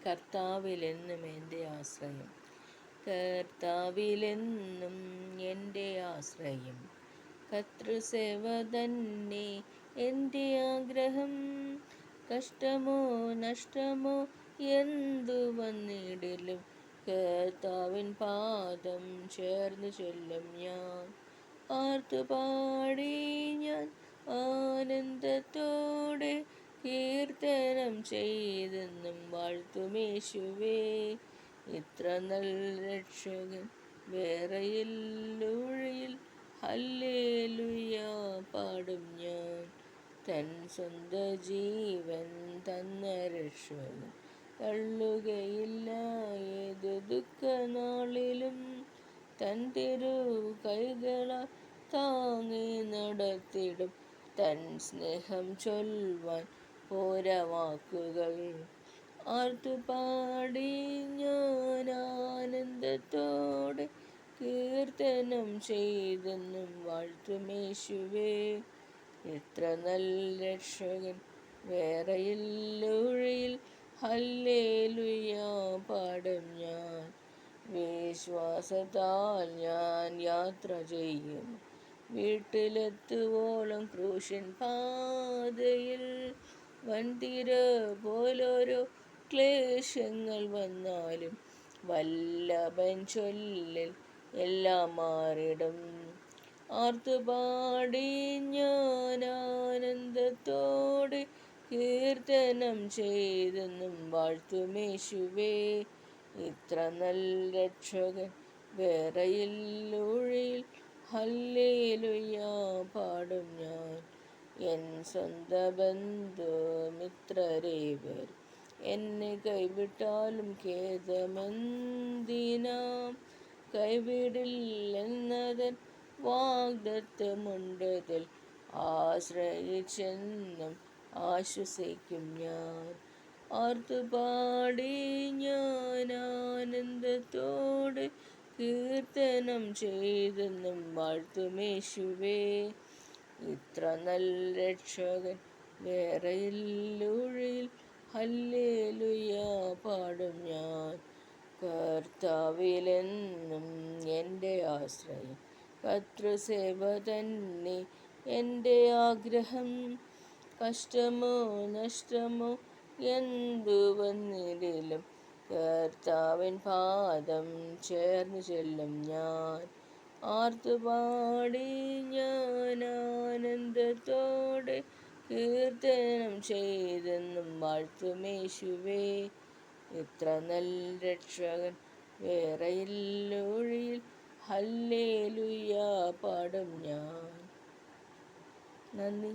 കർത്താവിലെന്നും എൻ്റെ ആശ്രയം. കർത്താവിലെന്നും എൻ്റെ ആശ്രയം. കർത്തൃസേവ തന്നെ എൻ്റെ ആഗ്രഹം. കഷ്ടമോ നഷ്ടമോ എന്തു വന്നിടിലും കർത്താവിൻ പാദം ചേർന്ന് ചെല്ലും ഞാൻ. ആർത്തുപാടി ഞാൻ ആനന്ദത്തോടെ കീർത്തനം ചെയ്തെന്നും വാഴ്ത്തുമേശുവേ. ഇത്ര നല്ല രക്ഷകൻ വേറെയില്ലൊഴിയിൽ ഹല്ലേലൂയ പാടും ഞാൻ. തൻ സ്വന്ത ജീവൻ തന്ന രക്ഷകൻ തള്ളുകയില്ല ഏതു ദുഃഖനാളിലും. തൻ തിരു കൈകളാൽ താങ്ങി നടത്തിടും. തൻ സ്നേഹം ചൊല്ലുവാൻ പോരാ വാക്കുകൾ. ആർത്തുപാടി ഞാൻ ആനന്ദത്തോടെ കീർത്തനം ചെയ്തെന്നും വാഴ്ത്തുമേശുവേ. ഇത്ര നല്ല രക്ഷകൻ വേറെയില്ലൊഴിയിൽ ഹല്ലേലൂയ പാടും ഞാൻ. വിശ്വാസത്താൽ ഞാൻ യാത്ര ചെയ്യും വീട്ടിലെത്തുവോളം ക്രൂശിൻ പാതയിൽ. വൻതിര പോലോരോ ക്ലേശങ്ങൾ വന്നാലും വല്ലഭൻ ചൊല്ലിൽ എല്ലാം മാറിടും. ആർത്തുപാടി ഞാൻ ആനന്ദത്തോടെ കീർത്തനം ചെയ്തെന്നും വാഴ്ത്തുമേശുവേ. ഇത്ര നല്ല രക്ഷകൻ വേറെയില്ലൊഴിയിൽ ഹല്ലേലൂയ പാടും ഞാൻ. എൻ സ്വന്ത ബന്ധുമിത്രരേവർ എന്നെ കൈവിട്ടാലും ഖേദമെന്തിനാം. കൈവിടില്ലെന്നതൻ വാഗ്ദത്തമുണ്ടതിൽ ആശ്രയിച്ചെന്നും ആശ്വസിക്കും ഞാൻ. ആർത്തുപാടി ഞാൻ ആനന്ദത്തോടെ കീർത്തനം ചെയ്തെന്നും വാഴ്ത്തുമേശുവേ. ഇത്ര നല്ല രക്ഷകൻ വേറെയില്ലൊഴിയിൽ ഹല്ലേലൂയ പാടും ഞാൻ. കർത്താവിലെന്നും എൻ്റെ ആശ്രയം. കർത്തൃസേവ തന്നെ എൻ്റെ ആഗ്രഹം. കഷ്ടമോ നഷ്ടമോ എന്തു വന്നിടിലും കർത്താവിൻ പാദം ചേർന്ന് ചെല്ലും ഞാൻ. ആർത്തുപാടി ഞാൻ ആനന്ദത്തോടെ കീർത്തനം ചെയ്തെന്നും വാഴ്ത്തുമേശുവേ. ഇത്ര നല്ല രക്ഷകൻ വേറെയില്ലൊഴിയിൽ ഹല്ലേലൂയ പാടും ഞാൻ. നന്ദി.